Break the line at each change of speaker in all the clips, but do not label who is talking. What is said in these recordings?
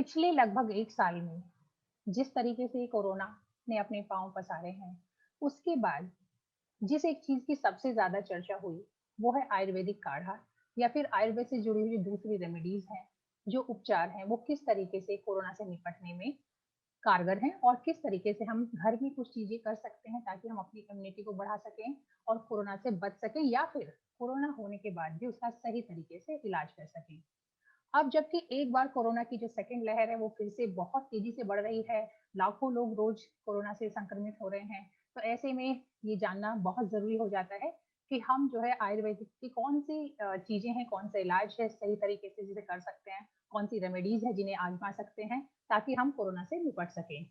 पिछले लगभग 1 साल में जिस तरीके से कोरोना ने अपने पाँव पसारे हैं, उसके बाद जिस एक चीज़ की सबसे ज़्यादा चर्चा हुई, वो है आयुर्वेदिक काढ़ा या फिर आयुर्वेद से जुड़ी हुई दूसरी रेमेडीज़ हैं, जो उपचार हैं, वो किस तरीके से कोरोना से निपटने में कारगर हैं और किस तरीके से हम घर में कुछ चीज़ें कर सकते हैं ताकि हम अपनी इम्यूनिटी को बढ़ा सकें और कोरोना से बच सकें या फिर कोरोना होने के बाद भी उसका सही तरीके से इलाज कर सकें। अब जबकि एक बार कोरोना की जो सेकंड लहर है वो फिर से बहुत तेजी से बढ़ रही है, लाखों लोग रोज कोरोना से संक्रमित हो रहे हैं। तो ऐसे में ये जानना बहुत ज़रूरी हो जाता है कि हम जो है आयुर्वेदिक की कौन-सी चीज़ें हैं, कौन सा इलाज है सही तरीके से जिसे कर सकते हैं, कौन-सी रेमेडीज़ है जिन्हें आज़मा सकते हैं ताकि हम कोरोना से निपट सकें।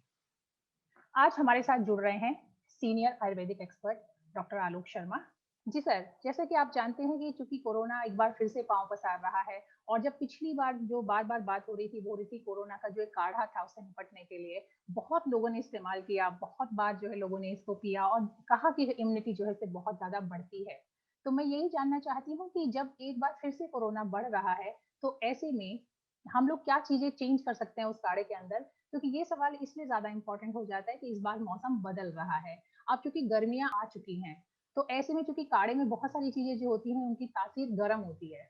आज हमारे साथ जुड़ रहे हैं senior Ayurvedic expert doctor Alok Sharma. जी सर, जैसा कि आप जानते हैं कि चूंकि कोरोना एक बार फिर से पांव पसार रहा है और जब पिछली बार जो बार-बार बात हो रही थी वो हो रही थी कोरोना का जो एक काढ़ा था उससे निपटने के लिए बहुत लोगों ने इस्तेमाल किया, बहुत बार जो है लोगों ने इसको पिया और कहा कि इम्यूनिटी जो है इससे बहुत ज़्यादा बढ़ती है। तो मैं यही जानना चाहती हूँ कि जब एक बार फिर से कोरोना बढ़ रहा है, तो ऐसे में हम लोग क्या चीज़ें चेंज कर सकते हैं उस काढ़े के अंदर? क्योंकि ये सवाल इसलिए ज़्यादा इम्पोर्टेंट हो जाता है कि इस बार मौसम बदल रहा है। अब चूँकि गर्मियाँ आ चुकी हैं, तो ऐसे में चूँकि काढ़े में बहुत सारी चीज़ें जो होती हैं, उनकी तासीर गर्म होती है।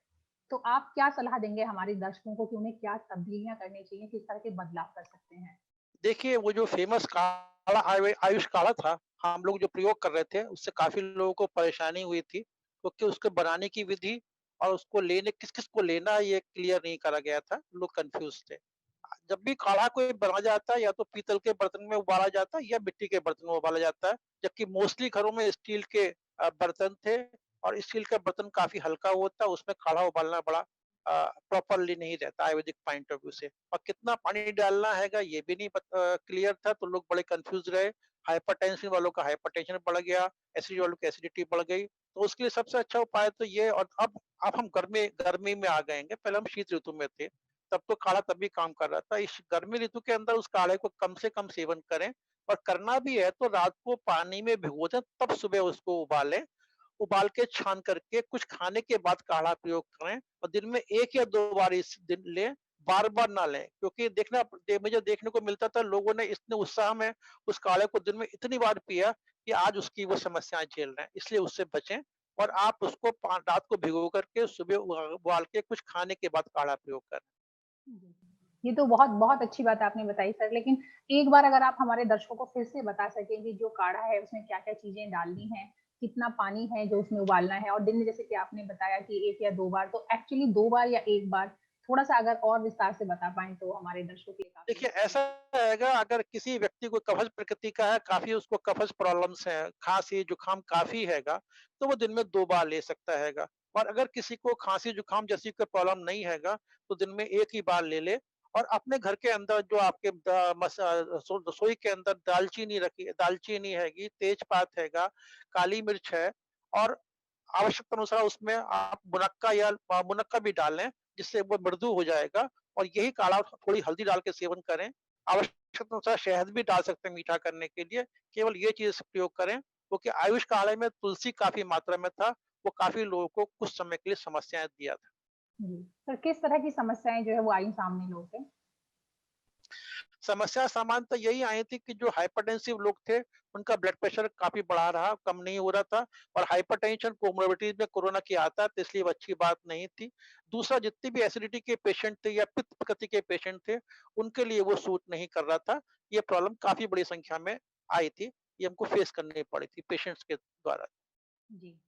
तो आप क्या सलाह देंगे हमारे दर्शकों को कि उन्हें क्या तब्दीलियाँ करनी चाहिए, किस तरह के बदलाव कर सकते हैं?
देखिए, वो जो फ़ेमस काढ़ा आयुष काढ़ा था, हम लोग जो प्रयोग कर रहे थे, उससे काफ़ी लोगों को परेशानी हुई थी, क्योंकि उसके बनाने की विधि और उसको लेने किस-किस को लेना है, ये क्लियर नहीं करा गया था, लोग कन्फ्यूज़ थे। जब भी काढ़ा कोई बनाया जाता है, या तो पीतल के बर्तन में उबाला जाता है या मिट्टी के बर्तन में उबाला जाता है, जबकि मोस्टली घरों में स्टील के बर्तन थे और स्टील का बर्तन काफ़ी हल्का होता है, उसमें काढ़ा उबालना बड़ा प्रॉपरली नहीं रहता आयुर्वेदिक पॉइंट ऑफ व्यू से। और कितना पानी डालना हैगा ये भी नहीं क्लियर था, तो लोग बड़े कन्फ्यूज़ रहे। हाइपरटेंशन वालों का हाइपरटेंशन बढ़ गया, एसिडिटी वालों की एसिडिटी बढ़ गई। तो उसके लिए सबसे अच्छा उपाय तो ये, और अब हम गर्मी गर्मी में आ गए हैं, पहले हम शीत ऋतु में थे, तब तो काढ़ा तभी काम कर रहा था। इस गर्मी ऋतु के अंदर उस काढ़े को कम से कम सेवन करें, और करना भी है तो रात को पानी में भिगो दें, तब सुबह उसको उबालें। उबाल के छान करके कुछ खाने के बाद काढ़ा प्रयोग करें, और दिन में 1 या 2 बार इस दिन लें, बार-बार ना लें। क्योंकि मुझे देखने को मिलता था, लोगों ने इतने उत्साह में उस काढ़े को दिन में इतनी बार पिया कि आज उसकी वो समस्याएँ झेल रहे हैं। इसलिए उससे बचें, और आप उसको रात को भिगो करके सुबह उबाल के कुछ खाने के बाद काढ़ा प्रयोग करें।
जी। ये तो बहुत बहुत अच्छी बात आपने बताई सर, लेकिन एक बार अगर आप हमारे दर्शकों को फिर से बता सकें कि जो काढ़ा है उसमें क्या-क्या चीज़ें डालनी हैं, कितना पानी है जो उसमें उबालना है और दिन में जैसे कि आपने बताया कि 1 या 2 बार, तो एक्चुअली 2 बार या 1 बार? थोड़ा-सा अगर और विस्तार से बता पाएँ तो हमारे दर्शकों के लिए काफ़ी
देखिए,
अच्छा
ऐसा
रहेगा।
रहेगा, अगर किसी व्यक्ति को कफ़ज प्रकृति का है, काफ़ी उसको कफ़ज प्रॉब्लम्स हैं, खाँसी-जुकाम काफ़ी हैगा, तो वो दिन में 2 बार ले सकता हैगा। और अगर किसी को खाँसी-जुकाम जैसी कोई प्रॉब्लम नहीं हैगा, तो दिन में 1 ही बार ले ले। और अपने घर के अंदर जो आपके रसोई के अंदर दालचीनी हैगी, तेजपात हैगा, काली मिर्च है, और आवश्यकता अनुसार उसमें आप मुनक्का भी डाल लें, जिससे वो मृदु हो जाएगा। और यही काढ़ा थोड़ी हल्दी डाल के सेवन करें। आवश्यकता अनुसार शहद भी डाल सकते हैं मीठा करने के लिए। केवल ये चीज़ प्रयोग करें, क्योंकि आयुष काढ़े में तुलसी काफ़ी मात्रा में था, वो काफ़ी लोगों को कुछ समय के लिए समस्याएँ दिया था।
जी, तो किस तरह की समस्याएँ जो है वो आई सामने लोगों के?
समस्या सामान्यतः यही आई थी कि जो हाइपरटेंसिव लोग थे, उनका ब्लड प्रेशर काफ़ी बढ़ा रहा, कम नहीं हो रहा था। और हाइपरटेंशन कोमोर्बिडिटीज़ में कोरोना की आता है, तो इसलिए वो अच्छी बात नहीं थी। दूसरा, जितनी भी एसिडिटी के पेशेंट थे या पित्त प्रकृति के पेशेंट थे, उनके लिए वो सूट नहीं कर रहा था। ये प्रॉब्लम काफ़ी बड़ी संख्या में आई थी। ये हमको फेस करनी पड़ी थी पेशेंट्स के द्वारा।
जी।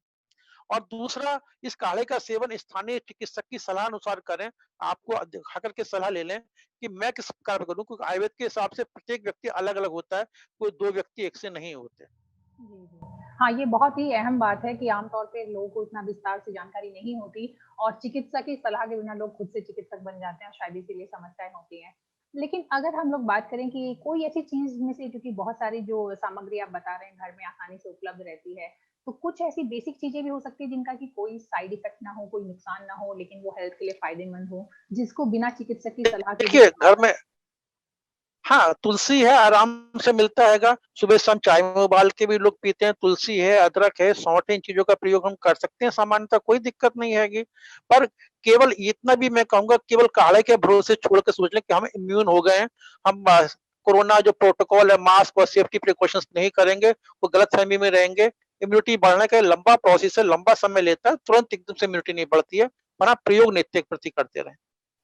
और दूसरा, इस काढ़े का सेवन स्थानीय चिकित्सक की सलाह अनुसार करें। आपको दिखा कर के सलाह ले लें कि मैं किस प्रकार करूँ, क्योंकि आयुर्वेद के हिसाब से प्रत्येक व्यक्ति अलग-अलग होता है, कोई 2 व्यक्ति एक से नहीं होते।
जी, जी। हाँ, ये बहुत ही अहम बात है कि आम तौर पे लोगों को इतना विस्तार से जानकारी नहीं होती और चिकित्सक की सलाह के बिना लोग खुद से चिकित्सक बन जाते हैं और शायद इसीलिए समस्याएँ होती हैं। लेकिन अगर हम लोग बात करें कि कोई ऐसी चीज़ में से क्योंकि बहुत सारी जो सामग्री आप बता रहे हैं घर में आसानी से उपलब्ध रहती है, तो कुछ ऐसी बेसिक चीज़ें भी हो सकती है जिनका कि कोई साइड इफ़ेक्ट ना हो, कोई नुकसान ना हो, लेकिन वो हेल्थ के लिए फ़ायदेमंद हो, जिसको बिना चिकित्सक की सलाह के भी
देखिए, घर में हाँ, तुलसी है, आराम से मिलता हैगा। सुबह-शाम चाय में उबाल के भी लोग पीते हैं। तुलसी है, अदरक है, सौंठ है, इन चीज़ों का प्रयोग हम कर सकते हैं सामान्यतः, कोई दिक्कत नहीं हैगी। पर केवल इतना भी मैं कहूँगा, केवल काढ़े के भरोसे छोड़ के सोच लें कि हम इम्यून हो गए हैं, हम कोरोना जो प्रोटोकॉल है, मास्क और सेफ्टी प्रिकॉशंस नहीं करेंगे, वो गलतफ़हमी में रहेंगे। इम्यूनिटी बढ़ने का लंबा प्रोसेस है, लंबा समय लेता है, तुरंत एकदम से इम्यूनिटी नहीं बढ़ती है, पर आप प्रयोग नित्य के प्रति करते रहें।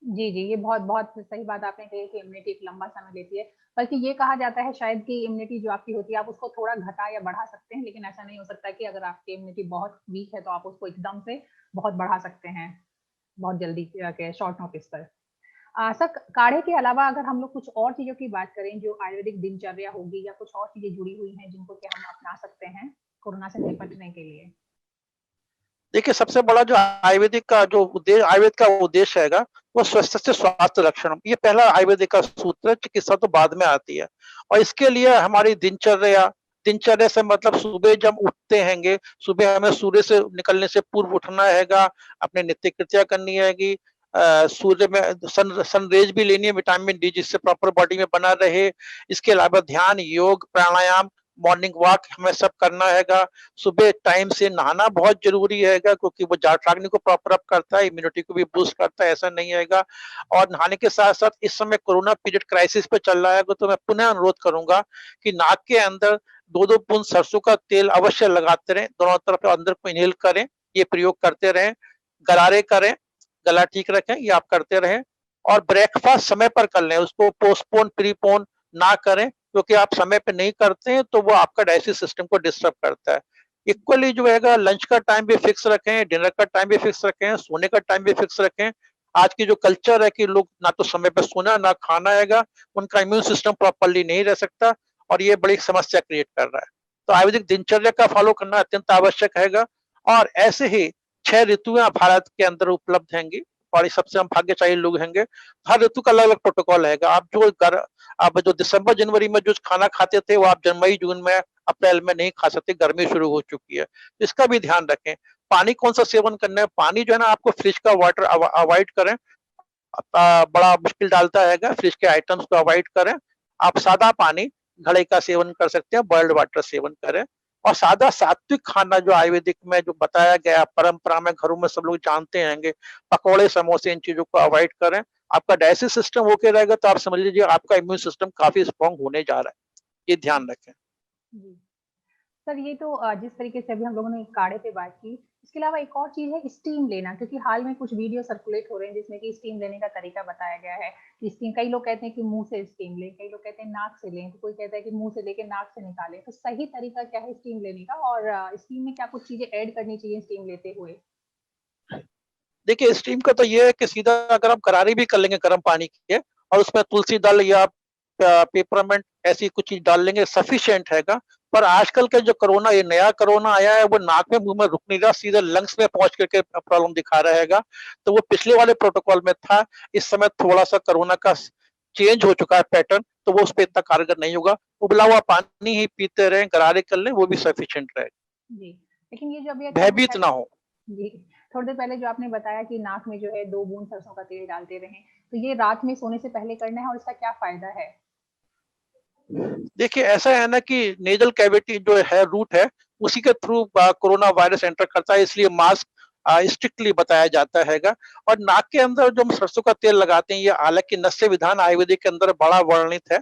जी, जी, ये बहुत-बहुत सही बात आपने कही कि इम्यूनिटी एक लंबा समय लेती है। बल्कि ये कहा जाता है शायद कि इम्यूनिटी जो आपकी होती है, आप उसको थोड़ा घटा या बढ़ा सकते हैं, लेकिन ऐसा नहीं हो सकता कि अगर आपकी इम्यूनिटी बहुत वीक है, तो आप उसको एकदम से बहुत बढ़ा सकते हैं, बहुत जल्दी के शॉर्ट नोटिस पर। सर काढ़े के अलावा अगर हम लोग कुछ और चीज़ों की बात करें, जो आयुर्वेदिक दिनचर्या होगी या कुछ और चीज़ें जुड़ी हुई हैं, जिनको कि हम अपना सकते हैं, कोरोना से निपटने के लिए?
देखिए, सबसे बड़ा जो आयुर्वेदिक का जो आयुर्वेद का उद्देश्य हैगा, वो स्वस्थ से स्वास्थ्य रक्षण। ये पहला आयुर्वेदिक का सूत्र है, चिकित्सा तो बाद में आती है। और इसके लिए हमारी दिनचर्या दिनचर्या से मतलब सुबह जब उठते हैंगे, सुबह हमें सूर्य से निकलने से पूर्व उठना हैगा, अपने नित्य कृत्या करनी हैगी। सूर्य में सन रेज़ भी लेनी है, विटामिन डी, जिससे प्रॉपर बॉडी में बना रहे। इसके अलावा ध्यान, योग, प्राणायाम, मॉर्निंग वॉक हमें सब करना हैगा। सुबह टाइम से नहाना बहुत ज़रूरी हैगा, क्योंकि वो जागने को प्रॉपर अप करता है, इम्यूनिटी को भी बूस्ट करता है, ऐसा नहीं हैगा। और नहाने के साथ-साथ इस समय कोरोना पीरियड क्राइसिस पे चल रहा है, तो मैं पुनः अनुरोध करूँगा कि नाक के अंदर 2-2 बूँद सरसों का तेल अवश्य लगाते रहें, दोनों तरफ अंदर को इन्हेल करें, ये प्रयोग करते रहें। गरारे करें, गला ठीक रखें, ये आप करते रहें। और ब्रेकफ़ास्ट समय पर कर लें, उसको पोस्टपोन, प्रीपोन ना करें, क्योंकि आप समय पे नहीं करते हैं, तो वो आपका डाइजेस्टिव सिस्टम को डिस्टर्ब करता है। इक्वली जो हैगा, लंच का टाइम भी फिक्स रखें, डिनर का टाइम भी फिक्स रखें, सोने का टाइम भी फिक्स रखें। आज की जो कल्चर है कि लोग ना तो समय पे सोना, ना खाना हैगा, उनका इम्यून सिस्टम प्रॉपर्ली नहीं रह सकता, और ये बड़ी समस्या क्रिएट कर रहा है। तो आयुर्वेदिक दिनचर्या का फ़ॉलो करना अत्यंत आवश्यक हैगा। और ऐसे ही 6 ऋतुएँ भारत के अंदर उपलब्ध हैंगी, और ये सबसे हम भाग्यशाली लोग हैंगे। हर ऋतु का अलग-अलग प्रोटोकॉल हैगा। आप जो दिसंबर, जनवरी में जो खाना खाते थे, वो आप मई, जून में, अप्रैल में नहीं खा सकते, गर्मी शुरू हो चुकी है। इसका भी ध्यान रखें। पानी कौन-सा सेवन करना है, पानी जो है ना, आपको फ्रिज का वाटर अवॉइड करें। बड़ा मुश्किल डालता हैगा, फ्रिज के आइटम्स को अवॉइड करें। आप सादा पानी, घड़े का सेवन कर सकते हैं, बॉइल्ड वाटर सेवन करें। और सादा सात्विक खाना जो आयुर्वेदिक में जो बताया गया है, परंपरा में घरों में सब लोग जानते हैंगे, पकौड़े, समोसे, इन चीज़ों को अवॉइड करें। आपका डाइजेस्टिव सिस्टम ओके रहेगा, तो आप समझ लीजिए आपका इम्यून सिस्टम काफ़ी स्ट्रॉन्ग होने जा रहा है। ये ध्यान रखें।
जी। सर ये तो जिस तरीके से अभी हम लोगों ने काढ़े पे बात की, इसके अलावा एक और चीज़ है स्टीम लेना, क्योंकि हाल में कुछ वीडियो सर्कुलेट हो रहे हैं जिसमें कि स्टीम लेने का तरीका बताया गया है कि स्टीम, कई लोग कहते हैं कि मुँह से स्टीम लें, कई लोग कहते हैं नाक से लें, तो कोई कहता है कि मुँह से लेके नाक से निकालें। तो सही तरीका क्या है स्टीम लेने का, और स्टीम में क्या कुछ चीज़ें ऐड करनी चाहिए स्टीम लेते हुए?
देखिए, स्टीम का तो ये है कि सीधा अगर आप गरारे भी कर लेंगे गर्म पानी के, और उसमें तुलसी दल या पेपरमिंट ऐसी कुछ चीज़ डाल लेंगे, सफिशिएंट हैगा। पर आजकल का जो कोरोना, ये नया कोरोना आया है, वो नाक में, मुँह में रुक नहीं रहा, सीधे लंग्स में पहुँच करके प्रॉब्लम दिखा रहा हैगा। तो वो पिछले वाले प्रोटोकॉल में था, इस समय थोड़ा-सा कोरोना का चेंज हो चुका है पैटर्न, तो वो उसपे इतना कारगर नहीं होगा। उबला हुआ पानी ही पीते रहें, गरारे कर लें, वो भी सफिशिएंट रहेगा।
जी, लेकिन ये जो अभी थोड़ी देर
भयभीत ना
पहले
हों।
जी, थोड़ी देर पहले जो आपने बताया कि नाक में जो है 2 बूँद सरसों का तेल डालते रहें, तो ये रात में सोने से पहले करना है और इसका क्या फ़ायदा है?
देखिए, ऐसा है ना कि नेज़ल कैविटी जो है, रूट है, उसी के थ्रू कोरोना वायरस एंटर करता है, इसलिए मास्क स्ट्रिक्टली बताया जाता हैगा। और नाक के अंदर जो हम सरसों का तेल लगाते हैं, ये हालाँकि नस्य विधान आयुर्वेदिक के अंदर बड़ा वर्णित है।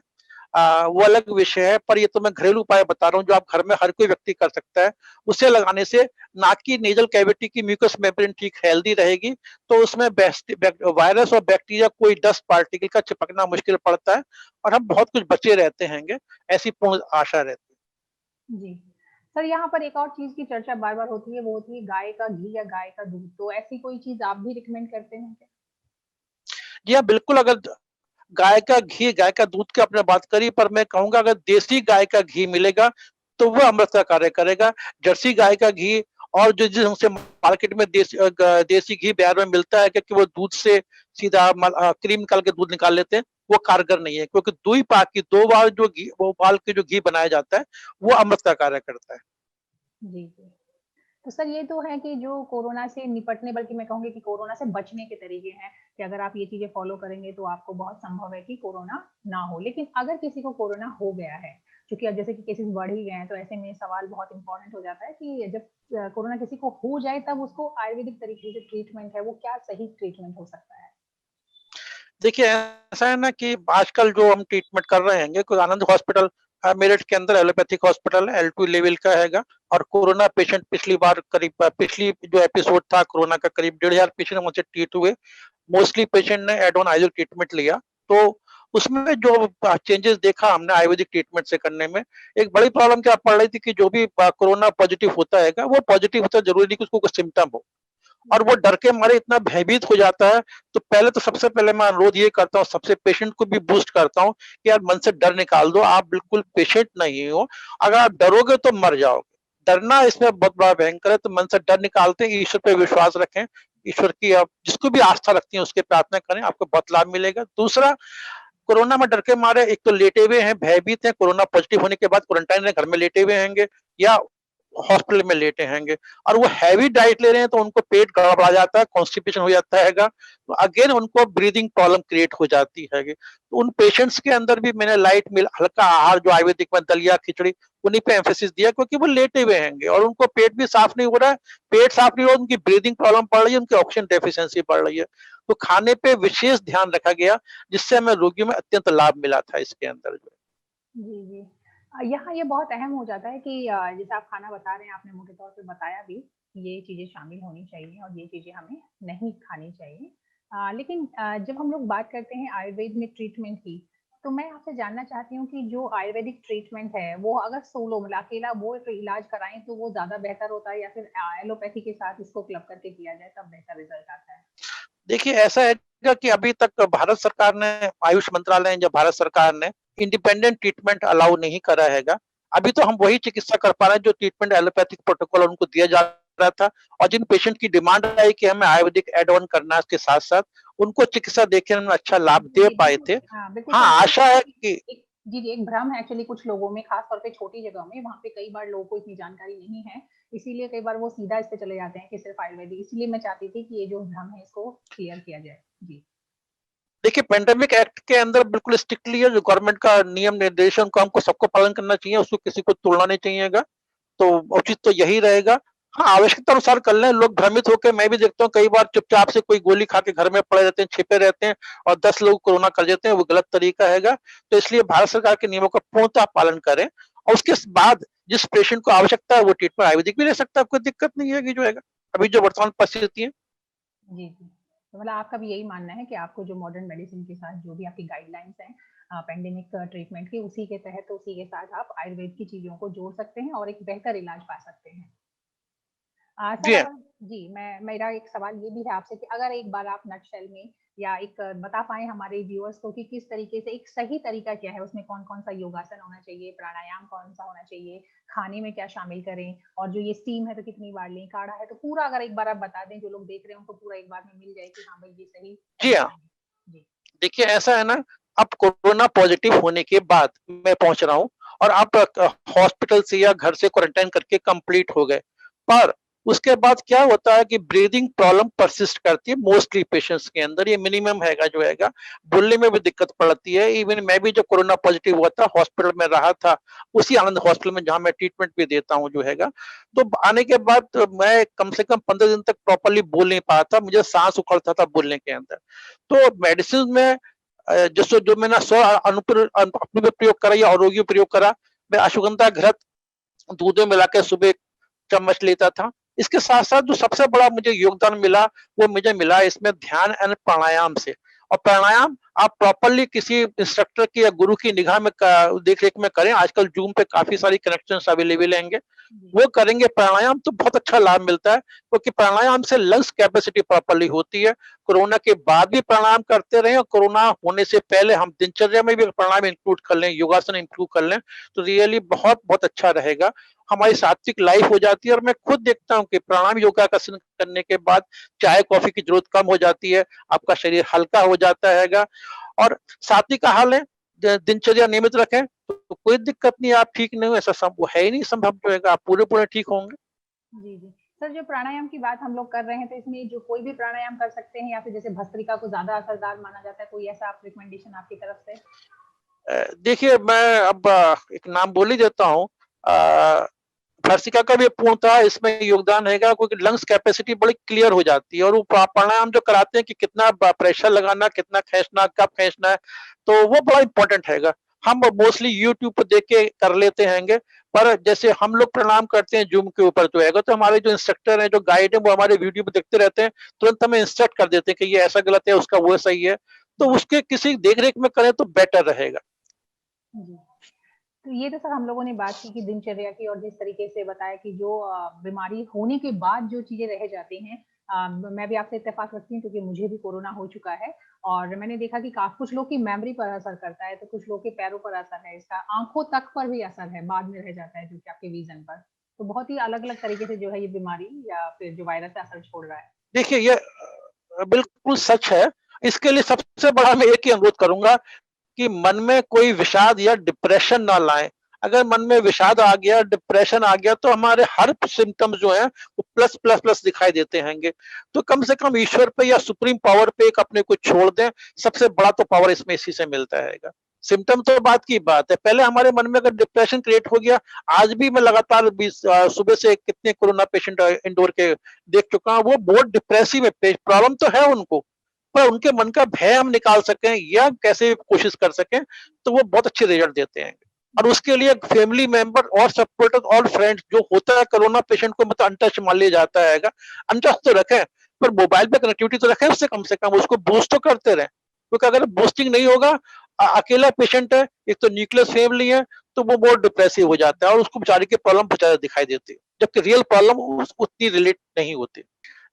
वो अलग विषय है, पर ये तो मैं घरेलू उपाय बता रहा हूँ, जो आप घर में हर कोई व्यक्ति कर सकता है। उसे लगाने से नाक की नेज़ल कैविटी की म्यूकस मेम्ब्रेन ठीक हेल्दी रहेगी, तो उसमें वायरस और बैक्टीरिया, कोई डस्ट पार्टिकल का चिपकना मुश्किल पड़ता है, और हम बहुत कुछ बचे रहते हैंगे, ऐसी पूर्ण आशा रहती है।
जी। सर यहाँ पर एक और चीज़ की चर्चा बार-बार होती है, वो होती है गाय का घी या गाय का दूध, तो ऐसी कोई चीज़ आप भी रिकमेंड करते हैं क्या?
जी हाँ, बिल्कुल। अगर गाय का घी, गाय का दूध की आपने बात करी, पर मैं कहूँगा अगर देसी गाय का घी मिलेगा, तो वो अमृत का कार्य करेगा। जर्सी गाय का घी, और जो जिस ढंग से मार्केट में देसी घी बाज़ार में मिलता है, क्योंकि वो दूध से सीधा क्रीम निकाल के दूध निकाल लेते हैं, वो कारगर नहीं है, क्योंकि 2 ही पाक की 2 बार जो वो उबाल के जो घी बनाया जाता है, वो अमृत का कार्य करता है।
जी, जी। तो सर ये तो है कि जो कोरोना से निपटने, बल्कि मैं कहूँगी कि कोरोना से बचने के तरीके हैं कि अगर आप ये चीज़ें फ़ॉलो करेंगे तो आपको बहुत संभव है कि कोरोना ना हो। लेकिन अगर किसी को कोरोना हो गया है, चूँकि अब जैसे कि केसेज़ बढ़ ही गए हैं, तो ऐसे में सवाल बहुत इम्पोर्टेंट हो जाता है कि जब कोरोना किसी को हो जाए तब उसको आयुर्वेदिक तरीके से ट्रीटमेंट है, वो क्या सही ट्रीटमेंट हो सकता है?
देखिए, ऐसा है ना कि आजकल जो हम ट्रीटमेंट कर रहे हैं, कोई आनंद हॉस्पिटल मेरठ के अंदर एलोपैथिक हॉस्पिटल है, L2 लेवल का हैगा और कोरोना पेशेंट पिछली बार करीब पिछली जो एपिसोड था कोरोना का करीब 1,500 पेशेंट वहाँ से ट्रीट हुए। मोस्टली पेशेंट ने एड ऑन आयुर्वेदिक ट्रीटमेंट लिया। तो उसमें जो चेंजेस देखा हमने आयुर्वेदिक ट्रीटमेंट से करने में, एक बड़ी प्रॉब्लम क्या पड़ रही थी कि जो भी कोरोना पॉजिटिव होता हैगा, वो पॉजिटिव होता है, ज़रूरी नहीं कि उसको कोई सिम्पटम हो। और वो डर के मारे इतना भयभीत हो जाता है, तो पहले तो सबसे पहले मैं अनुरोध ये करता हूँ, सबसे पेशेंट को भी बूस्ट करता हूँ कि यार मन से डर निकाल दो, आप बिल्कुल पेशेंट नहीं हो। अगर आप डरोगे तो मर जाओगे। डरना इसमें बहुत बड़ा भयंकर है, तो मन से डर निकालते हैं, ईश्वर पे विश्वास रखें। ईश्वर की आप जिसको भी आस्था रखती हैं, उसकी प्रार्थना करें, आपको बहुत लाभ मिलेगा। दूसरा, कोरोना में डर के मारे एक तो लेटे हुए हैं, भयभीत हैं, कोरोना पॉजिटिव होने के बाद क्वारंटाइन में घर में लेटे हुए हैंगे या हॉस्पिटल में लेटे हैंगे और वो हैवी डाइट ले रहे हैं तो उनको पेट गड़बड़ा जाता है, कॉन्स्टिपेशन हो जाता हैगा, तो अगेन उनको ब्रीदिंग प्रॉब्लम क्रिएट हो जाती हैगी। तो उन पेशेंट्स के अंदर भी मैंने लाइट मिल हल्का आहार जो आयुर्वेदिक में दलिया, खिचड़ी उन्हीं पे एम्फेसिस दिया क्योंकि वो लेटे हुए हैंगे और उनको पेट भी साफ नहीं हो रहा है, पेट साफ नहीं हो रहा, उनकी ब्रीदिंग प्रॉब्लम पड़ रही है, उनकी ऑक्सीजन डेफिशिएंसी बढ़ रही है। तो खाने पे विशेष ध्यान रखा गया जिससे हमें रोगियों में अत्यंत लाभ मिला था इसके अंदर जो है।
जी, जी। यहाँ ये बहुत अहम हो जाता है कि जैसे आप खाना बता रहे हैं, आपने मोटे तौर पे बताया भी, ये चीज़ें शामिल होनी चाहिए और ये चीज़ें हमें नहीं खानी चाहिए। लेकिन जब हम लोग बात करते हैं आयुर्वेद में ट्रीटमेंट की, तो मैं आपसे जानना चाहती हूँ कि जो आयुर्वेदिक ट्रीटमेंट है, वो अगर सोलो मतलब अकेला वो एक इलाज कराएँ तो वो ज़्यादा बेहतर होता है या फिर एलोपैथी के साथ इसको क्लब करके किया जाए तब बेहतर रिज़ल्ट आता है?
देखिए ऐसा है कि अभी तक भारत सरकार ने आयुष मंत्रालय या भारत सरकार ने इंडिपेंडेंट ट्रीटमेंट अलाउ नहीं करा हैगा। अभी तो हम वही चिकित्सा कर पा रहे हैं जो ट्रीटमेंट एलोपैथिक प्रोटोकॉल उनको दिया जा रहा था और जिन पेशेंट की डिमांड आई कि हमें आयुर्वेदिक ऐड ऑन करना है उसके साथ-साथ उनको चिकित्सा देके हम अच्छा लाभ
जी,
दे
जी,
पाए
बिल्कुल।
थे।
हाँ, बिल्कुल
हाँ,
सर, मुझे
आशा
लगता है
है
कि
कि
एक जी, जी, एक भ्रम है एक्चुअली कुछ लोगों में, खास तौर पे छोटी जगह में, वहाँ पे कई बार लोगों को इतनी जानकारी नहीं है, इसीलिए कई बार वो सीधा इस पे चले जाते हैं कि सिर्फ आयुर्वेदिक, इसीलिए मैं चाहती थी कि ये जो भ्रम है इसको क्लियर किया जाए। जी।
देखिए पैंडेमिक एक्ट के अंदर बिल्कुल स्ट्रिक्टली है जो गवर्नमेंट का नियम निर्देशन को हमको सबको पालन करना चाहिए, उसको किसी को तोड़ना नहीं चाहिएगा। तो उचित तो यही रहेगा। हाँ, आवश्यकता अनुसार कर लें, लोग भ्रमित होके मैं भी देखता हूँ कई बार चुपचाप से कोई गोली खा के घर में पड़े रहते हैं, छिपे रहते हैं और 10 लोग कोरोना कर देते हैं, वो गलत तरीका हैगा। तो इसलिए भारत सरकार के नियमों का पूर्णतः पालन करें और उसके बाद जिस पेशेंट को आवश्यकता है वो ट्रीटमेंट आयुर्वेदिक भी ले सकता है, कोई दिक्कत नहीं है कि जो है अभी जो वर्तमान परिस्थिति है।
जी, जी। तो मतलब आपका भी यही मानना है कि आपको जो मॉडर्न मेडिसिन के साथ जो भी आपकी गाइडलाइंस हैं पैंडेमिक ट्रीटमेंट की, उसी के तहत उसी के साथ आप आयुर्वेद की चीज़ों को जोड़ सकते हैं और एक बेहतर इलाज पा सकते हैं। सर
जी हाँ।
अगर जी, मैं मेरा एक सवाल ये भी है आपसे कि अगर एक बार आप नटशेल में या एक बता पाएँ हमारे व्यूअर्स को कि किस तरीके से एक सही तरीका क्या है, उसमें कौन-कौन सा योगासन होना चाहिए, प्राणायाम कौन-सा होना चाहिए, खाने में क्या शामिल करें और जो ये स्टीम है तो कितनी बार लें, काढ़ा है तो पूरा अगर एक बार आप बता दें, जो लोग देख रहे हैं उनको पूरा एक बार में मिल जाए कि हाँ भाई ये सही
जी हाँ।
तरीका है। जी।
देखिए ऐसा है ना, अब कोरोना पॉजिटिव होने के बाद मैं पहुंच रहा हूँ और आप हॉस्पिटल से या घर से क्वारंटाइन करके कंप्लीट हो गए, पर उसके बाद क्या होता है कि ब्रीदिंग प्रॉब्लम परसिस्ट करती है मोस्टली पेशेंट्स के अंदर, ये मिनिमम हैगा जो हैगा, बोलने में भी दिक्कत पड़ती है। इवन मैं भी जब कोरोना पॉजिटिव हुआ था हॉस्पिटल में रहा था, उसी आनंद हॉस्पिटल में जहाँ मैं ट्रीटमेंट भी देता हूँ जो हैगा, तो आने के बाद मैं कम से कम 15 दिन तक प्रॉपरली बोल नहीं पाया था, मुझे सांस उखड़ता था बोलने के अंदर। तो मेडिसिन में जिससे जो मैंने अपने पे प्रयोग करा या औरों पे प्रयोग करा, मैं अश्वगंधा घृत दूध में मिला के सुबह चम्मच लेता था। इसके साथ-साथ जो सबसे बड़ा मुझे योगदान मिला, वो मुझे मिला इसमें ध्यान एंड प्राणायाम से। और प्राणायाम आप प्रॉपर्ली किसी इंस्ट्रक्टर की या गुरु की निगाह में देख-रेख में करें। आजकल ज़ूम पे काफ़ी सारी कनेक्शंस अवेलेबल हैंगे।
जी।
वो करेंगे प्राणायाम तो बहुत अच्छा लाभ मिलता है, क्योंकि प्राणायाम से लंग्स कैपेसिटी प्रॉपर्ली होती है। कोरोना के बाद भी प्राणायाम करते रहें और कोरोना होने से पहले हम दिनचर्या में भी प्राणायाम इंक्लूड कर लें, योगासन इंक्लूड कर लें, तो रियली बहुत-बहुत अच्छा रहेगा। हमारी सात्विक लाइफ हो जाती है और मैं खुद देखता हूँ कि प्राणायाम योगासन करने के बाद चाय-कॉफ़ी की ज़रूरत कम हो जाती है, आपका शरीर हल्का हो जाता हैगा और सात्विक आहार लें, दिनचर्या नियमित रखें, तो कोई दिक्कत नहीं है, आप ठीक नहीं हो ऐसा वो है ही नहीं संभव जो है आप पूरे-पूरे ठीक होंगे।
जी, जी। सर, जो प्राणायाम की बात हम लोग कर रहे हैं, तो इसमें जो कोई भी प्राणायाम कर सकते हैं या फिर जैसे भस्त्रिका को ज़्यादा असरदार माना जाता है, कोई ऐसा आप रिकमेंडेशन आपकी तरफ से?
देखिए मैं अब एक नाम बोल ही देता हूँ। भर्सिका का भी पूर्णतः इसमें योगदान रहेगा क्योंकि लंग्स कैपेसिटी बड़ी क्लियर हो जाती है और वो प्राणायाम जो कराते हैं कि कितना प्रेशर लगाना, कितना खींचना, कब खींचना है, तो वो बड़ा इंपॉर्टेंट रहेगा। हम मोस्टली यूट्यूब पर देख के कर लेते हैंगे, पर जैसे हम लोग प्राणायाम करते हैं जूम के ऊपर जो है, तो हमारे जो इंस्ट्रक्टर हैं, जो गाइड है, वो हमारे वीडियो पे देखते रहते हैं, तुरंत हमें इंस्ट्रक्ट कर देते हैं कि ये ऐसा गलत है, उसका वो सही है। तो उसके किसी देख रेख में करें तो बेटर रहेगा।
जी। तो ये तो सर हम लोगों ने बात की कि दिनचर्या की, और जिस तरीके से बताया कि जो बीमारी होने के बाद जो चीजें रह जाती हैं, मैं भी आपसे इत्तेफाक रखती हूँ क्योंकि मुझे भी कोरोना हो चुका है। और मैंने देखा कि कुछ लोग की मेमोरी पर असर करता है, तो कुछ लोग के पैरों पर असर है इसका, आंखों तक पर भी असर है, बाद में रह जाता है जो कि आपके विजन पर। तो बहुत ही अलग अलग तरीके से जो है ये बीमारी या फिर जो वायरस है असर छोड़ रहा है।
देखिए ये बिल्कुल सच है। इसके लिए सबसे बड़ा मैं एक ही अनुरोध करूंगा कि मन में कोई विषाद या डिप्रेशन ना लाएं। अगर मन में विषाद आ गया, डिप्रेशन आ गया, तो हमारे हर सिम्टम्स जो हैं वो प्लस प्लस प्लस दिखाई देते हैंगे। तो कम से कम ईश्वर पे या सुप्रीम पावर पे एक अपने को छोड़ दें। सबसे बड़ा तो पावर इसमें इसी से मिलता है। सिम्टम तो बात की बात है, पहले हमारे मन में अगर डिप्रेशन क्रिएट हो गया, आज भी मैं लगातार सुबह से कितने कोरोना पेशेंट इंडोर के देख चुका हूँ, वो बहुत डिप्रेसिव है, प्रॉब्लम तो है उनको, पर उनके मन का भय हम निकाल सकें या कैसे कोशिश कर सकें, तो वो बहुत अच्छे रिजल्ट देते हैं। और उसके लिए फैमिली मेंबर और सपोर्टर और फ्रेंड्स जो होता है, कोरोना पेशेंट को मतलब अनटच मान लिया जाता है, अनटच तो रखें, पर मोबाइल पे कनेक्टिविटी तो रखें, उससे कम से कम उसको बूस्ट तो करते रहें, क्योंकि अगर बूस्टिंग नहीं होगा, अकेला पेशेंट है, एक तो न्यूक्लियस फैमिली है, तो वो बहुत डिप्रेसिव हो जाता है और उसको बेचारे की प्रॉब्लम बहुत ज्यादा दिखाई देती है, जबकि रियल प्रॉब्लम उतनी रिलेट नहीं होती।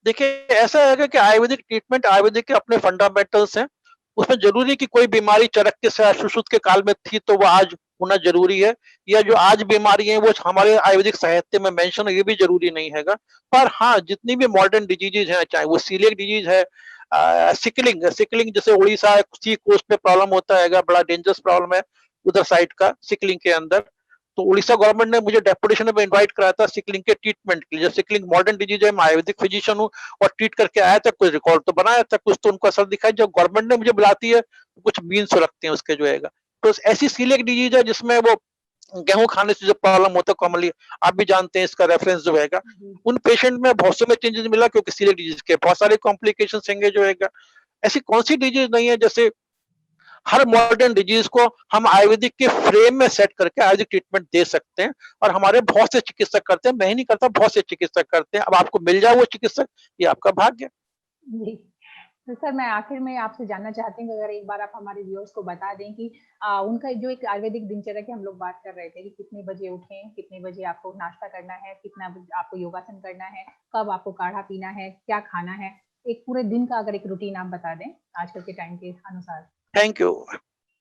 देखिए ऐसा है कि आयुर्वेदिक ट्रीटमेंट, आयुर्वेदिक के अपने फंडामेंटल्स हैं। उसमें जरूरी कि कोई बीमारी चरक के सुश्रुत के काल में थी तो वो आज होना जरूरी है, या जो आज बीमारी है वो हमारे आयुर्वेदिक साहित्य में मेंशन है, ये भी जरूरी नहीं हैगा। पर हाँ, जितनी भी मॉडर्न डिजीजेज हैं, चाहे वो सीलियक डिजीज है, सिकलिंग सिकलिंग जैसे उड़ीसा सी कोस्ट पे प्रॉब्लम होता है, बड़ा डेंजरस प्रॉब्लम है उधर साइड का सिकलिंग के अंदर। तो उड़ीसा गवर्नमेंट ने मुझे डेपुटेशन में इनवाइट कराया था सिकलिंग के ट्रीटमेंट के लिए। जब सिकलिंग मॉडर्न डिजीज है, मैं आयुर्वेदिक फिजिशियन हूँ और ट्रीट करके आया था, कुछ रिकॉर्ड तो बनाया था, कुछ तो उनको असर दिखाई। जब गवर्नमेंट ने मुझे बुलाती है तो कुछ मीन्स रखते हैं उसके जो है। तो ऐसी सीलियक डिजीज है जिसमें वो गेहूं खाने से जो प्रॉब्लम होता है कॉमनली, आप भी जानते हैं इसका रेफरेंस जो है, उन पेशेंट में बहुत से चेंजेस मिला, क्योंकि सीलियक डिजीज के बहुत सारे कॉम्प्लिकेशन होंगे जो है। ऐसी कौन सी डिजीज नहीं है जैसे हर मॉडर्न डिजीज को हम आयुर्वेदिक के फ्रेम में सेट करके आयुर्वेदिक ट्रीटमेंट दे सकते हैं, और हमारे बहुत से चिकित्सक करते हैं, मैं ही नहीं करता, बहुत से चिकित्सक करते हैं। अब आपको मिल जाए वो चिकित्सक, ये आपका भाग्य।
जी। तो सर, मैं आखिर में आपसे जानना चाहती हूँ कि अगर एक बार आप हमारे व्यूअर्स को बता दें कि उनका जो एक आयुर्वेदिक दिनचर्या की हम लोग बात कर रहे थे कि कितने बजे उठें, कितने बजे आपको नाश्ता करना है, कितना बजे आपको योगासन करना है, कब आपको काढ़ा पीना है, क्या खाना है, एक पूरे दिन का अगर एक रूटीन आप बता दें आजकल के टाइम के अनुसार।
Thank you.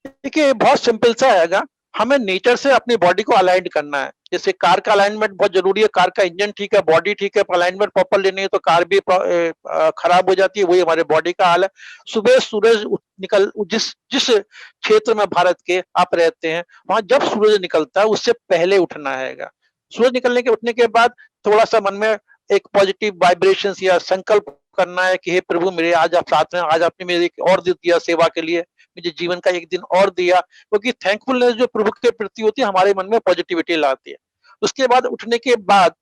देखिए बहुत सिंपल सा है, हमें नेचर से अपनी बॉडी को अलाइन करना है। जैसे कार का अलाइनमेंट बहुत जरूरी है, कार का इंजन ठीक है, बॉडी ठीक है, अलाइनमेंट प्रॉपर लेनी है तो कार भी खराब हो जाती है, वही हमारे बॉडी का हाल है। सुबह सूरज निकल जिस जिस क्षेत्र में भारत के आप रहते हैं, वहां जब सूरज निकलता है उससे पहले उठना है। सूरज निकलने के उठने के बाद थोड़ा सा मन में एक पॉजिटिव वाइब्रेशन या संकल्प करना है कि हे प्रभु, मेरे आज आप साथ में, आज आपने मेरे एक और दिन दिया सेवा के लिए, मुझे जीवन का एक दिन और दिया, क्योंकि थैंकफुलनेस जो प्रभु के प्रति होती है हमारे मन में पॉजिटिविटी लाती है। उसके बाद उठने के बाद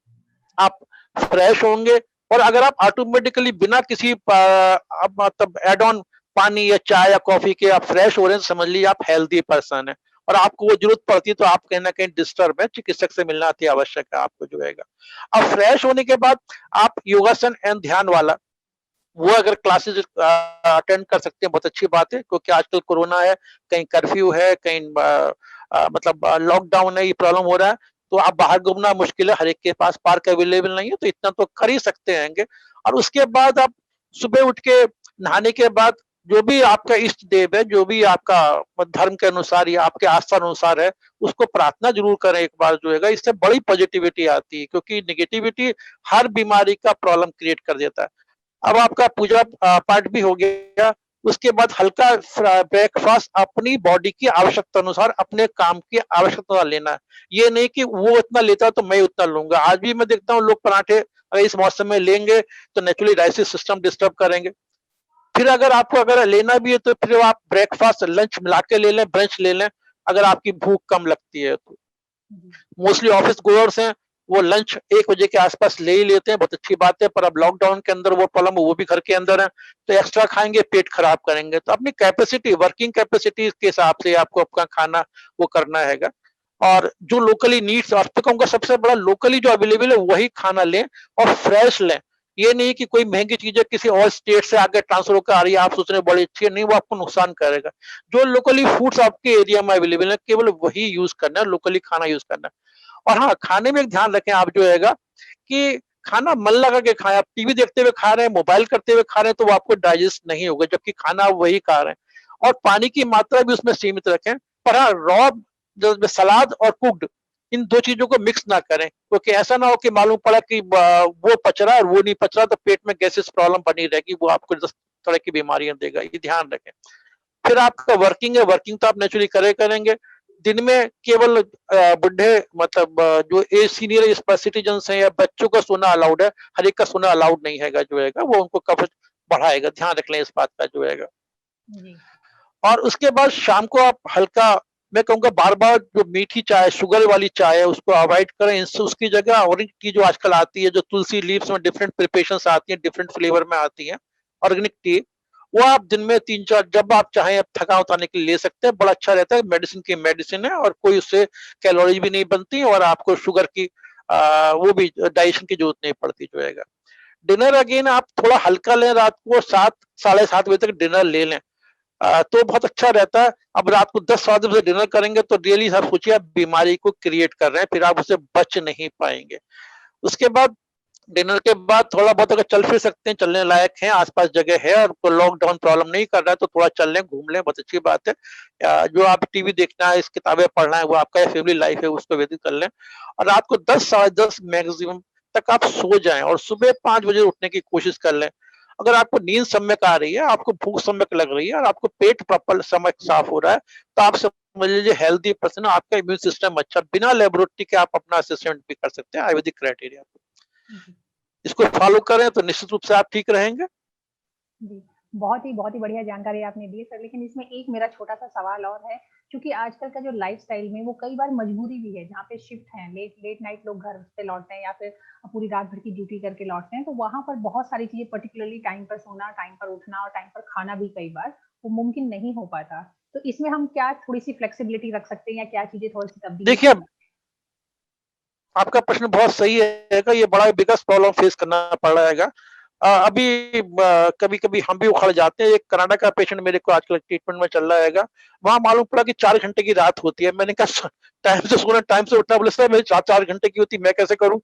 आप फ्रेश होंगे, और अगर आप ऑटोमेटिकली बिना किसी मतलब एड ऑन पानी या चाय या कॉफी के आप फ्रेश हो रहे हैं, तो समझ लीजिए आप हेल्दी पर्सन है। और आपको वो जरूरत पड़ती है तो आप कहीं ना कहीं डिस्टर्ब है, चिकित्सक से मिलना अति आवश्यक है आपको जो है। अब फ्रेश होने के बाद आप योगासन एंड ध्यान वाला वो अगर क्लासेस अटेंड कर सकते हैं, बहुत अच्छी बात है, क्योंकि आजकल कोरोना है, कहीं कर्फ्यू है, कहीं मतलब लॉकडाउन है, ये प्रॉब्लम हो रहा है, तो आप बाहर घूमना मुश्किल है, हर एक के पास पार्क अवेलेबल नहीं है, तो इतना तो कर ही सकते हैं। और उसके बाद आप सुबह उठ के नहाने के बाद जो भी आपका इष्ट देव है, जो भी आपका धर्म के अनुसार या आपके आस्था अनुसार है, उसको प्रार्थना जरूर करें एक बार जो है। इससे बड़ी पॉजिटिविटी आती है, क्योंकि निगेटिविटी हर बीमारी का प्रॉब्लम क्रिएट कर देता है। अब आपका पूजा पाठ भी हो गया, उसके बाद हल्का ब्रेकफास्ट अपनी बॉडी की आवश्यकता अनुसार, अपने काम की आवश्यकता लेना है। ये नहीं कि वो इतना लेता तो मैं उतना लूंगा। आज भी मैं देखता हूँ लोग पराठे अगर इस मौसम में लेंगे तो नेचुरली डाइजेस्टिव सिस्टम डिस्टर्ब करेंगे। फिर अगर आपको अगर लेना भी है तो फिर आप ब्रेकफास्ट लंच मिला के ले लें, ब्रंच ले लें, अगर आपकी भूख कम लगती है तो।
जी।
मोस्टली ऑफिस गोअर्स हैं, वो लंच 1 बजे के आसपास ले ही लेते हैं, बहुत अच्छी बात है, पर अब लॉकडाउन के अंदर वो प्रॉब्लम, वो भी घर के अंदर है, तो एक्स्ट्रा खाएँगे, पेट खराब करेंगे। तो अपनी कैपेसिटी, वर्किंग कैपेसिटी के हिसाब से आपको अपना खाना वो करना हैगा। और जो लोकली नीड्स, और तो कहूँगा सबसे बड़ा लोकली जो अवेलेबल है वही खाना लें और फ्रेश लें। ये नहीं कि कोई महँगी चीज़ें किसी और स्टेट से आके ट्रांसफर होकर आ रही है, आप सोच रहे हैं बड़ी अच्छी है, नहीं वो आपको नुकसान करेगा। जो लोकली फूड्स आपके एरिया में अवेलेबल है, केवल वही यूज़ करना है, लोकली खाना यूज़ करना है। और हाँ, खाने में एक ध्यान रखें आप जो हैगा कि खाना मन लगा के खाएँ। आप टीवी देखते हुए खा रहे हैं, मोबाइल करते हुए खा रहे हैं, तो वो आपको डाइजेस्ट नहीं होगा, जबकि खाना आप वही खा रहे हैं। और पानी की मात्रा भी उसमें सीमित रखें। पर हाँ, रॉ जो सलाद और कुक्ड, इन 2 चीज़ों को मिक्स ना करें, क्योंकि ऐसा ना हो कि मालूम पड़ा कि वो पच रहा है और वो नहीं पच रहा, तो पेट में गैसेस प्रॉब्लम बनी रहेगी, वो आपको 10 तरह की बीमारियाँ देगा, ये ध्यान रखें। फिर आपका वर्किंग है, वर्किंग तो आप नेचुरली करेंगे। दिन में केवल बुड्ढे, मतलब जो एज सीनियर सिटीजन्स हैं या बच्चों का सोना अलाउड है, हर एक का सोना अलाउड नहीं हैगा जो हैगा, वो उनको कवच बढ़ाएगा, ध्यान रख लें इस बात का जो हैगा।
जी।
और उसके बाद शाम को आप हल्का, मैं कहूँगा बार-बार जो मीठी चाय, शुगर वाली चाय है उसको अवॉइड करें, इससे उसकी जगह ऑर्गेनिक टी जो आजकल आती है, जो तुलसी लीव्स में डिफरेंट प्रिपरेशंस आती हैं, डिफरेंट फ्लेवर में आती हैं, ऑर्गेनिक टी, वो आप दिन में 3-4 जब आप चाहें, आप थकान उतारने के लिए ले सकते हैं, बड़ा अच्छा रहता है, मेडिसिन की मेडिसिन है और कोई उससे कैलोरीज़ भी नहीं बनती और आपको शुगर की वो भी डाइजेशन की ज़रूरत नहीं पड़ती जो है। डिनर अगेन आप थोड़ा हल्का लें, रात को 7 साढ़े 7 बजे तक डिनर ले लें। तो बहुत अच्छा रहता है। अब रात को 10 साढ़े 10 बजे डिनर करेंगे तो रियली आप सोचिए, आप बीमारी को क्रिएट कर रहे हैं, फिर आप उससे बच नहीं पाएँगे। उसके बाद डिनर के बाद थोड़ा बहुत अगर चल फिर सकते हैं, चलने लायक है, आस-पास जगह है और कोई लॉकडाउन प्रॉब्लम नहीं कर रहा है तो थोड़ा चल लें, घूम लें, बहुत अच्छी बात है। जो आप टीवी देखना है, इस किताबें पढ़ना है, वो आपका फैमिली लाइफ है, उसको व्यतीत कर लें। और रात को 10 साढ़े 10 मैक्सिमम तक आप सो जाएँ और सुबह 5 बजे उठने की कोशिश कर लें। अगर आपको नींद सम्यक आ रही है, आपको भूख सम्यक लग रही है और आपको पेट प्रॉपर सम्यक साफ हो रहा है, तो आप समझ लीजिए हेल्दी पर्सन, आपका इम्यून सिस्टम अच्छा, बिना लेबोरेटरी के आप अपना असेसमेंट भी कर सकते हैं आयुर्वेदिक क्राइटेरिया पे।
जी।
इसको फॉलो करें तो निश्चित रूप से आप ठीक रहेंगे।
जी, बहुत ही बढ़िया जानकारी आपने दी है सर, लेकिन इसमें एक मेरा छोटा-सा सवाल और है, क्योंकि आजकल का जो लाइफ़स्टाइल में वो कई बार मजबूरी भी है, जहाँ पे शिफ्ट हैं, लेट लेट नाइट लोग घर से लौटते हैं या फिर पूरी रात भर की ड्यूटी करके लौटते हैं, तो वहाँ पर बहुत सारी चीज़ें पर्टिकुलरली टाइम पर सोना, टाइम पर उठना और टाइम पर खाना भी कई बार वो मुमकिन नहीं हो पाता। तो इसमें हम क्या थोड़ी-सी फ्लेक्सिबिलिटी रख सकते हैं या क्या चीज़ें थोड़ी-सी तब्दीली कर
देखिए,
सकते
आपका प्रश्न बहुत सही है, ये बड़ा बिगेस्ट प्रॉब्लम फेस करना पड़ रहा है। अभी कभी-कभी हम भी उखड़ जाते हैं। एक कनाडा का पेशेंट मेरे को आजकल ट्रीटमेंट में चल रहा है। वहाँ मालूम पड़ा कि 4 घंटे की रात होती है। मैंने कहा स टाइम से सोना, टाइम से उठना, बोले सर मेरी 4-4 घंटे की होती है, मैं कैसे करूँ?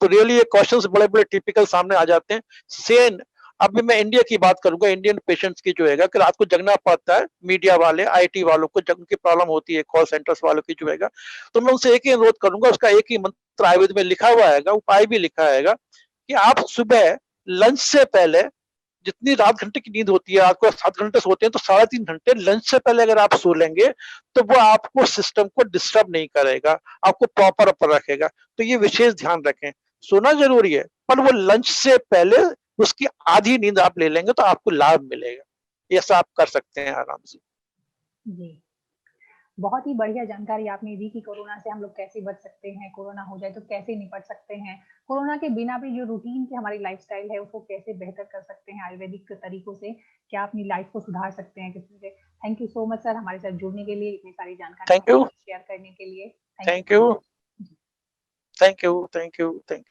तो रियली ये क्वेश्चन्स बड़े-बड़े टिपिकल सामने आ जाते हैं। सेम अभी मैं इंडिया की बात करूँगा, इंडियन पेशेंट्स की जो है कि रात को जगना पड़ता है, मीडिया वाले, आईटी वालों को जग की प्रॉब्लम होती है, कॉल सेंटर्स वालों की जो है। तो मैं उनसे एक ही अनुरोध करूँगा, उसका एक ही मंत्र आयुर्वेद में लिखा हुआ है, उपाय भी लिखा है कि आप सुबह लंच से पहले, जितनी रात घंटे की नींद होती है, आपको 7 घंटे सोते हैं तो साढ़े 3 घंटे लंच से पहले अगर आप सो लेंगे, तो वो आपको सिस्टम को डिस्टर्ब नहीं करेगा, आपको प्रॉपर अपर रखेगा। तो ये विशेष ध्यान रखें। सोना ज़रूरी है, पर वो लंच से पहले उसकी आधी नींद आप ले लेंगे तो आपको लाभ मिलेगा। ऐसा आप कर सकते हैं आराम से।
हैं? जी। बहुत ही बढ़िया जानकारी आपने दी कि कोरोना से हम लोग कैसे बच सकते हैं, कोरोना हो जाए तो कैसे निपट सकते हैं, कोरोना के बिना भी जो रूटीन की हमारी लाइफ़स्टाइल है उसको कैसे बेहतर कर सकते हैं आयुर्वेदिक तरीकों से, क्या अपनी लाइफ़ को सुधार सकते हैं किसी से। Thank you so much sir हमारे साथ जुड़ने के लिए, इतनी सारी जानकारी
थैंक
हमारे
यू,
साथ शेयर करने के लिए। Thank you
thank
so
you,
much. जी।
Thank you, thank you, thank